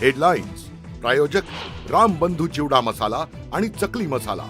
Headlines प्रायोजक राम बंधू चिवडा मसाला आणि चकली मसाला।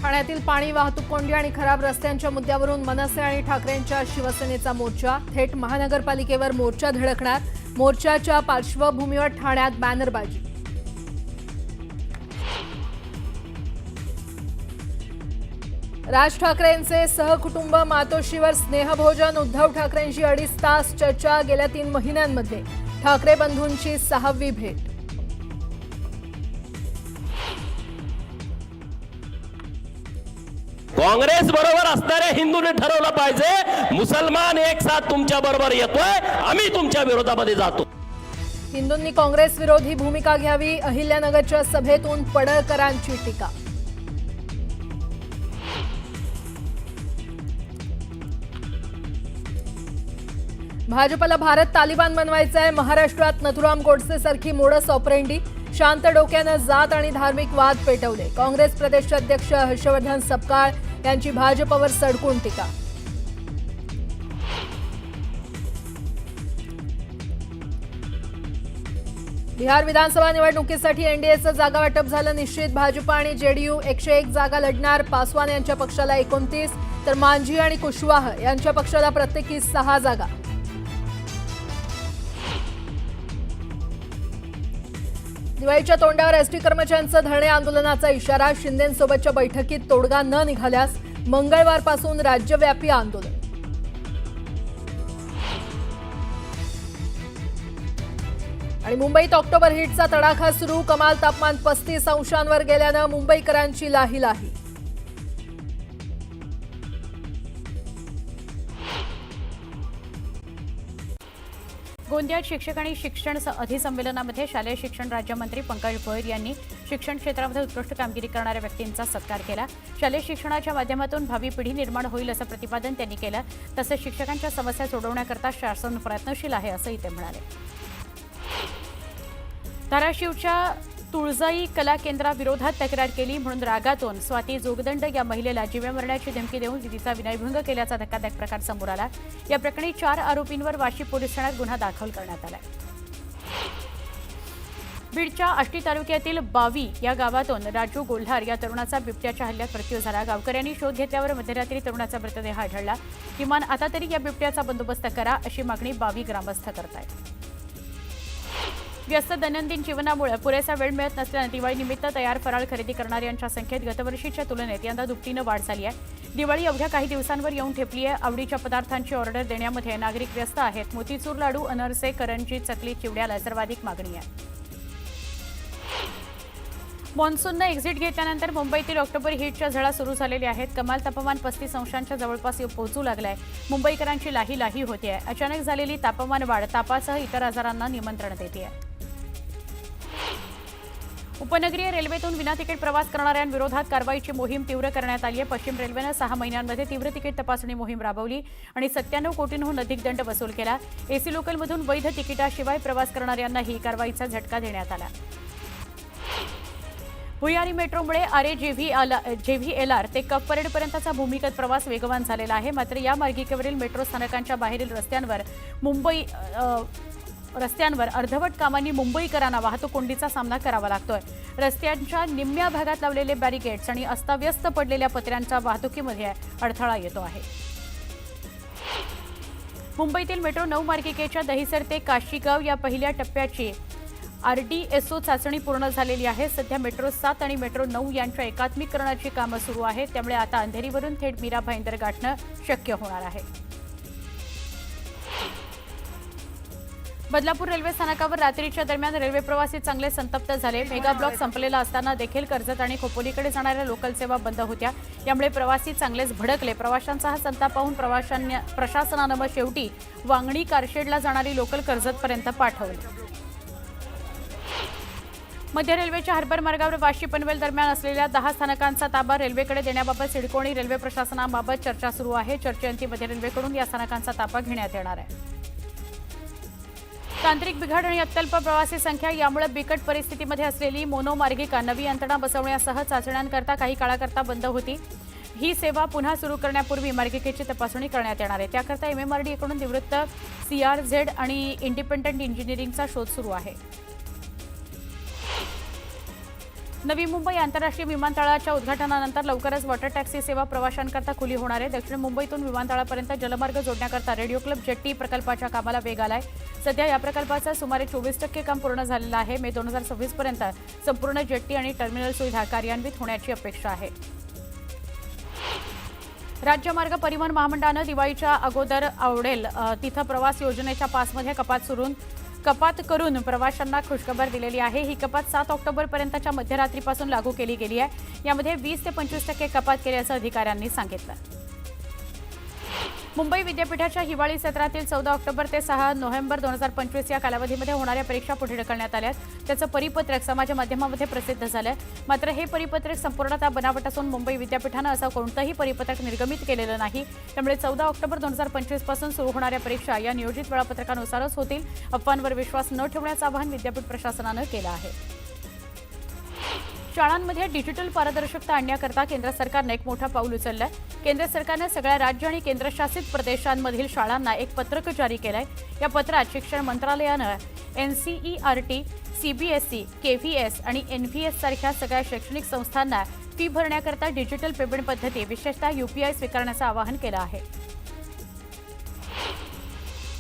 ठाण्यातील पाणी वाहतूक कोंडी आणि खराब रस्त्यांच्या मुद्द्यावरून मनसे आणि ठाकरेंच्या शिवसेनेचा मोर्चा। थेट महानगरपालिकेवर मोर्चा धडकणार। मोर्चाच्या पार्श्वभूमीवर ठाण्यात बॅनरबाजी। राज ठाकरेंचे सहकुटुंब मातोश्रीवर स्नेहभोजन। उद्धव ठाकरेंची 2.5 तास चर्चा। गेल्या 3 महिन्यांमध्ये ठाकरे बंधूंची 6वी भेट। काँग्रेस बरोबर असणाऱ्या हिंदूने ठरवलं पाहिजे मुसलमान एक साथ तुमच्या बरोबर येतोय, आम्ही तुमच्या विरोधामध्ये जातो। हिंदूंनी काँग्रेस विरोधी भूमिका घ्यावी। अहिल्यानगरच्या सभेतून पडळकरांची टीका। भाजपला भारत तालिबान बनवायचं आहे। महाराष्ट्रात नथुराम गोडसे सारखी मोडस ऑपरेंडी। शांत डोक्यानं जात आणि धार्मिक वाद पेटवले। काँग्रेस प्रदेशाध्यक्ष हर्षवर्धन सपकाळ यांची भाजपवर सडकून टीका। बिहार विधानसभा निवडणुकीसाठी एनडीएचं जागा वाटप झालं निश्चित। भाजप आणि जेडीयू 101 जागा लढणार। पासवान यांच्या पक्षाला 29 तर मांझी आणि कुशवाह यांच्या पक्षाला प्रत्येकी 6 जागा। दिवाळीच्या तोंडावर एसटी कर्मचाऱ्यांचं धरणे आंदोलनाचा इशारा। शिंदेंसोबतच्या बैठकीत तोडगा न निघाल्यास मंगळवारपासून राज्यव्यापी आंदोलन। आणि मुंबईत ऑक्टोबर हिटचा तडाखा सुरू। कमाल तापमान 35 अंशांवर गेल्यानं मुंबईकरांची लाहीलाही। गोंदियात शिक्षक आणि शिक्षण अधिसंमेलनामध्ये शालेय शिक्षण राज्यमंत्री पंकज भोयर यांनी शिक्षण क्षेत्रामध्ये उत्कृष्ट कामगिरी करणाऱ्या व्यक्तींचा सत्कार केला। शालेय शिक्षणाच्या माध्यमातून भावी पिढी निर्माण होईल असं प्रतिपादन त्यांनी केलं। तसंच शिक्षकांच्या समस्या सोडवण्याकरता शासन प्रयत्नशील आहे असंही ते म्हणाले। धाराशिवच्या तुळजाई कला केंद्राविरोधात तक्रार केली म्हणून रागातून स्वाती जोगदंड या महिलेला जीवे मरण्याची धमकी देऊन तिचा विनयभंग केल्याचा धक्कादायक प्रकार समोर आला। या प्रकरणी 4 आरोपींवर वाशी पोलीस ठाण्यात गुन्हा दाखल करण्यात आला। बीडच्या आष्टी तालुक्यातील बावी या गावातून राजू गोल्हार या तरुणाचा बिबट्याच्या हल्ल्यात मृत्यू झाला। गावकऱ्यांनी शोध घेतल्यावर मध्यरात्री तरुणाचा मृतदेह आढळला। किमान आता तरी या बिबट्याचा बंदोबस्त करा अशी मागणी बावी ग्रामस्थ करतायत। व्यस्त दैनंदिन जीवनामुळे पुरेसा वेळ मिळत नसल्याने दिवाळीनिमित्त तयार फराळ खरेदी करणाऱ्यांच्या संख्येत गतवर्षीच्या तुलनेत यंदा दुपटीनं वाढ झाली आहे। दिवाळी अवघ्या काही दिवसांवर येऊन ठेपली आहे। आवडीच्या पदार्थांची ऑर्डर देण्यामध्ये नागरिक व्यस्त आहेत। मोतीचूर लाडू, अनरसे, करंजी, चकली, चिवड्याला सर्वाधिक मागणी आहे। मॉन्सूननं एक्झिट घेतल्यानंतर मुंबईतील ऑक्टोबर हिटच्या झळा सुरू झालेल्या आहेत। कमाल तापमान 35 अंशांच्या जवळपास पोहोचू लागलंय। मुंबईकरांची लाही होते आहे। अचानक झालेली तापमान वाढ तापासह इतर आजारांना निमंत्रण देते आहे। उपनगरीय रेल्वेतून विना तिकीट प्रवास करणाऱ्यांविरोधात कारवाईची मोहीम तीव्र करण्यात आली आहे। पश्चिम रेल्वेनं 6 महिन्यांमध्ये तीव्र तिकीट तपासणी मोहीम राबवली आणि 97 कोटींहून अधिक दंड वसूल केला। एसी लोकलमधून वैध तिकिटाशिवाय प्रवास करणाऱ्यांनाही कारवाईचा झटका देण्यात आला। भुयारी मेट्रोमुळे आरे JVLR ते कप परेडपर्यंतचा भूमिगत प्रवास वेगवान झालेला आहे। मात्र या मार्गिकेवरील मेट्रो स्थानकांच्या बाहेरील रस्त्यांवर अर्धवट कामांनी मुंबईकरांना वाहतूक कोंडीचा सामना करावा लागतोय। रस्त्यांच्या निम्म्या भागात लावलेले बॅरिकेड्स आणि अस्ताव्यस्त पडलेल्या पत्र्यांच्या वाहतुकीमध्ये अडथळा येतो आहे। मुंबईतील मेट्रो 9 मार्गिकेच्या दहिसर ते काशीगाव या पहिल्या टप्प्याची RDSO चाचणी पूर्ण झालेली आहे। सध्या मेट्रो 7 आणि मेट्रो 9 यांच्या एकात्मीकरणाची कामं सुरू आहेत। त्यामुळे आता अंधेरीवरून थेट मीरा भाईंदर गाठणं शक्य होणार आहे। बदलापूर रेल्वे स्थानकावर रात्रीच्या दरम्यान रेल्वे प्रवासी चांगले संतप्त झाले। मेगा ब्लॉक संपलेला असताना देखील कर्जत आणि खोपोलीकडे जाणाऱ्या लोकल सेवा बंद होत्या। यामुळे प्रवासी चांगलेच भडकले। प्रवाशांचा हा संताप पाहून प्रशासनानं मग शेवटी वांगणी कारशेडला जाणारी लोकल कर्जतपर्यंत पाठवली। मध्य रेल्वेच्या हार्बर मार्गावर वाशी पनवेल दरम्यान असलेल्या 10 स्थानकांचा ताबा रेल्वेकडे देण्याबाबत सिडको आणि रेल्वे प्रशासनाबाबत चर्चा सुरू आहे। चर्चेअंती मध्य रेल्वेकडून या स्थानकांचा ताबा घेण्यात येणार आहे। तांत्रिक बिघाड आणि अत्यल्प प्रवासी संख्या यामुळे बिकट परिस्थितीमध्ये असलेली मोनोमार्गिका नवी यंत्रणा बसवण्यासह चाचण्यांकरता काही काळाकरता बंद होती। ही सेवा पुन्हा सुरू करण्यापूर्वी मार्गिकेची तपासणी करण्यात येणार आहे. त्याकरता MMRDA कडून निवृत्त CRZ आणि इंडिपेंडंट इंजिनिअरिंगचा शोध सुरू आहे. नवी मुंबई आंतरराष्ट्रीय विमानतळाच्या उद्घाटनानंतर लवकरच वॉटर टॅक्सी सेवा प्रवाशांकरता खुली होणार आहे. दक्षिण मुंबईतून विमानतळापर्यंत जलमार्ग जोडण्याकरता रेडिओ क्लब जेट्टी प्रकल्पाच्या कामाला वेग आलाय. सध्या या प्रकल्पाचं सुमारे 24% काम पूर्ण झालेलं आहे. मे 2026 पर्यंत संपूर्ण जेट्टी आणि टर्मिनल सुविधा कार्यान्वित होण्याची अपेक्षा आहे. राज्य मार्ग परिवहन महामंडळानं दिवाळीच्या अगोदर आवडेल तिथं प्रवास योजनेच्या पासमध्ये कपात करून प्रवाशांना खुशखबर दिलेली आहे. ही कपात 7 ऑक्टोबरपर्यंतच्या मध्यरात्रीपासून लागू केली गेली आहे. यामध्ये 20 ते 25% कपात केल्याचं अधिकाऱ्यांनी सांगितलं. मुंबई विद्यापीठाच्या हिवाळी सत्रातील 14 ऑक्टोबर ते 6 नोव्हेंबर 2025 या कालावधीमध्ये होणाऱ्या परीक्षा पुढे ढकलण्यात आल्या. त्याचं परिपत्रक समाज माध्यमामध्ये प्रसिद्ध झालं. मात्र हे परिपत्रक संपूर्णतः बनावट असून मुंबई विद्यापीठानं असं कोणतंही परिपत्रक निर्गमित केलेलं नाही. त्यामुळे 14 ऑक्टोबर 2025 पासून सुरू होणाऱ्या परीक्षा या नियोजित वेळापत्रकानुसारच होतील. अफवांवर विश्वास न ठेवण्याचं आवाहन विद्यापीठ प्रशासनानं केलं आहे. शाळांमध्ये डिजिटल पारदर्शकता आणण्याकरता केंद्र सरकारनं एक मोठं पाऊल उचललंय. केंद्र सरकारनं सगळ्या राज्य आणि केंद्रशासित प्रदेशांमधील शाळांना एक पत्रक जारी केलंय. या पत्रात शिक्षण मंत्रालयानं NCERT, CBSE, KVS आणि NVS सारख्या सगळ्या शैक्षणिक संस्थांना फी भरण्याकरता डिजिटल पेमेंट पद्धती विशेषतः UPI स्वीकारण्याचं आवाहन केलं आहे.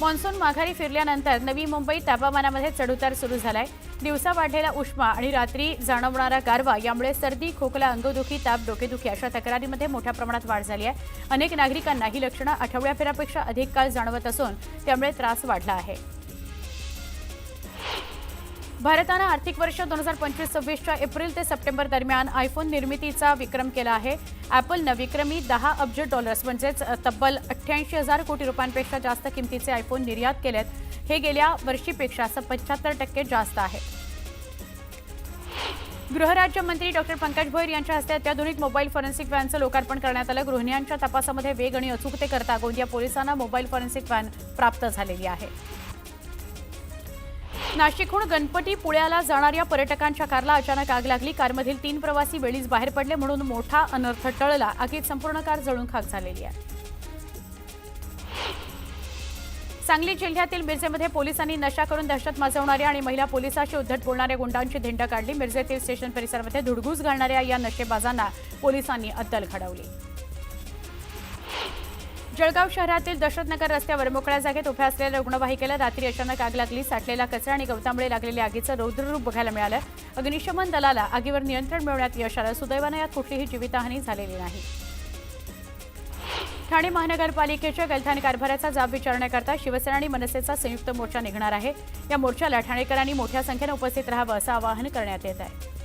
मॉन्सून माघारी फिरल्यानंतर नवी मुंबईत तापमानामध्ये चढउतार सुरू झालाय. दिवसा वाढलेला उष्मा आणि रात्री जाणवणारा गारवा यामुळे सर्दी, खोकला, अंगदुखी, ताप, डोकेदुखी अशा तक्रारीमध्ये मोठ्या प्रमाणात वाढ झाली आहे. अनेक नागरिकांना ही लक्षणं आठवड्याभरापेक्षा अधिक काळ जाणवत असून त्यामुळे त्रास वाढला आहे. भारतानं आर्थिक वर्ष 2025-26च्या एप्रिल ते सप्टेंबर दरम्यान आयफोन निर्मितीचा विक्रम केला आहे. ॲपलनं विक्रमी $10 अब्ज म्हणजेच तब्बल 88,000 कोटी रुपयांपेक्षा जास्त किमतीचे आयफोन निर्यात केलेत. हे गेल्या वर्षीपेक्षा 75% जास्त आहे. गृहराज्यमंत्री डॉ. पंकज भोयर यांच्या हस्ते अत्याधुनिक मोबाईल फॉरेन्सिक व्हॅनचं लोकार्पण करण्यात आलं. गृहिणींच्या तपासामध्ये वेग आणि अचूकतेकरता गोंदिया पोलिसांना मोबाईल फॉरेन्सिक व्हॅन प्राप्त झालेली आहे. नाशिकहून गणपतीपुळ्याला जाणाऱ्या पर्यटकांच्या कारला अचानक आग लागली. कारमधील 3 प्रवासी वेळीच बाहेर पडले म्हणून मोठा अनर्थ टळला. आगीत संपूर्ण कार जळून खाक झालेली आहे. सांगली जिल्ह्यातील मिरजेमध्ये पोलिसांनी नशा करून दहशत माजवणाऱ्या आणि महिला पोलिसाशी उद्धट बोलणाऱ्या गुंडांची धिंड काढली. मिरजेतील स्टेशन परिसरामध्ये धुडगूस घालणाऱ्या या नशेबाजांना पोलिसांनी अद्दल घडवली. जळगाव शहरातील दशरथनगर रस्त्यावर मोकळ्या जागेत उभ्या असलेल्या रुग्णवाहिकेला रात्री अचानक आग लागली. साठलेला कचरा आणि गवतामुळे लागलेल्या आगीचं रौद्ररूप बघायला मिळालं. अग्निशमन दलाला आगीवर नियंत्रण मिळवण्यात यश आलं. सुदैवानं यात कुठलीही जीवितहानी झालेली नाही. ठाणे महानगरपालिकेच्या गलथान कारभाराचा जाब विचारण्याकरता शिवसेना आणि मनसेचा संयुक्त मोर्चा निघणार आहे. या मोर्चाला ठाणेकरांनी मोठ्या संख्येनं उपस्थित राहावं असं आवाहन करण्यात येत आहे.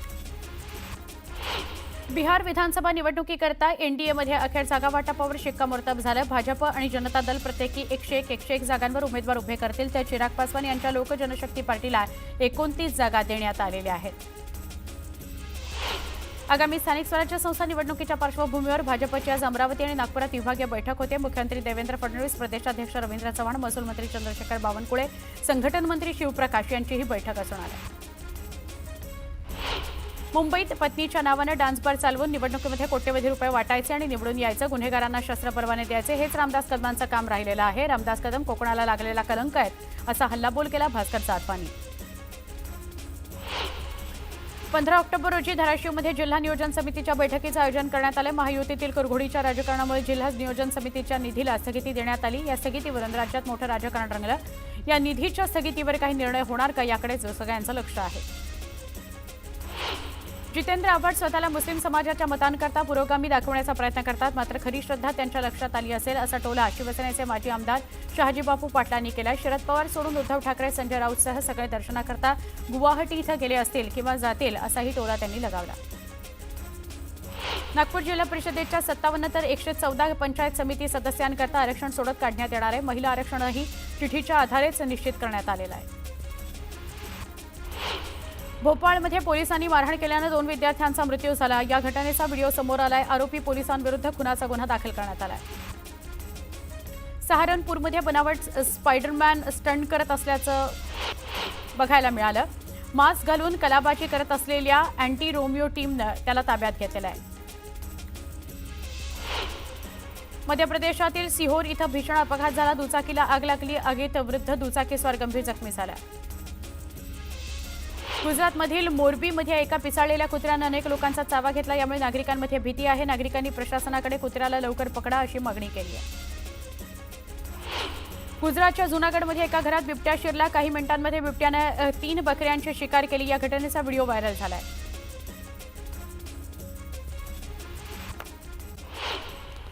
बिहार विधानसभा निवडणुकीकरता NDAमध्ये अखेर जागा वाटपावर शिक्कामोर्तब झालं. भाजप आणि जनता दल प्रत्येकी 101 जागांवर उमेदवार उभे करतील. तर चिराग पासवान यांच्या लोक जनशक्ती पार्टीला 29 जागा देण्यात आलेल्या आहेत. आगामी स्थानिक स्वराज्य संस्था निवडणुकीच्या पार्श्वभूमीवर भाजपची आज अमरावती आणि नागपुरात विभागीय बैठक होते. मुख्यमंत्री देवेंद्र फडणवीस, प्रदेशाध्यक्ष रवींद्र चव्हाण, महसूल मंत्री चंद्रशेखर बावनकुळे, संघटन मंत्री शिवप्रकाश यांची ही बैठक असणार आहे. मुंबईत पत्नीच्या नावानं डान्स बार चालवून निवडणुकीमध्ये कोट्यवधी रुपये वाटायचे आणि निवडून यायचं, गुन्हेगारांना शस्त्र परवाने द्यायचे, हेच रामदास कदमांचं काम राहिलेलं आहे. रामदास कदम कोकणाला लागलेला कलंक आहेत असा हल्लाबोल केला भास्कर जाधवांनी. 15 ऑक्टोबर रोजी धाराशिवमध्ये जिल्हा नियोजन समितीच्या बैठकीचं आयोजन करण्यात आलं. महायुतीतील कुरघोडीच्या राजकारणामुळे जिल्हा नियोजन समितीच्या निधीला स्थगिती देण्यात आली. या स्थगितीवरून राज्यात मोठं राजकारण रंगलं. या निधीच्या स्थगितीवर काही निर्णय होणार का याकडेच सगळ्यांचं लक्ष आहे. जितेंद्र आव्हाड स्वतःला मुस्लिम समाजाच्या मतांकरता पुरोगामी दाखवण्याचा प्रयत्न करतात, मात्र खरी श्रद्धा त्यांच्या लक्षात आली असेल असा टोला शिवसेनेचे माजी आमदार शहाजीबापू पाटलांनी केला. शरद पवार सोडून उद्धव ठाकरे, संजय राऊतसह सगळे दर्शनाकरता गुवाहाटी इथं गेले असतील किंवा जातील असाही टोला त्यांनी लगावला. नागपूर जिल्हा परिषदेच्या 57 तर 114 पंचायत समिती सदस्यांकरता आरक्षण सोडत काढण्यात येणार आहे. महिला आरक्षणही चिठ्ठीच्या आधारेच निश्चित करण्यात आलेलं आहे. भोपाळमध्ये पोलिसांनी मारहाण केल्यानं 2 विद्यार्थ्यांचा मृत्यू झाला. या घटनेचा व्हिडिओ समोर आलाय. आरोपी पोलिसांविरुद्ध खुनाचा गुन्हा दाखल करण्यात आलाय. सहारनपूरमध्ये बनावट स्पायडरमॅन स्टंट करत असल्याचं बघायला मिळालं. मास्क घालून कलाबाजी करत असलेल्या अँटी रोमिओ टीमनं त्याला ताब्यात घेतलेलं आहे. मध्य प्रदेशातील सिहोर इथं भीषण अपघात झाला. दुचाकीला आग लागली. आगीत वृद्ध दुचाकीस्वार गंभीर जखमी झाला. गुजरातमधील मोरबीमध्ये एका पिसाळलेल्या कुत्र्यानं अनेक लोकांचा चावा घेतला. यामुळे नागरिकांमध्ये भीती आहे. नागरिकांनी प्रशासनाकडे कुत्र्याला लवकर पकडा अशी मागणी केली आहे. गुजरातच्या जुनागडमध्ये एका घरात बिबट्या शिरला. काही मिनिटांमध्ये बिबट्याने 3 बकऱ्यांची शिकार केली. या घटनेचा व्हिडिओ व्हायरल झालाय.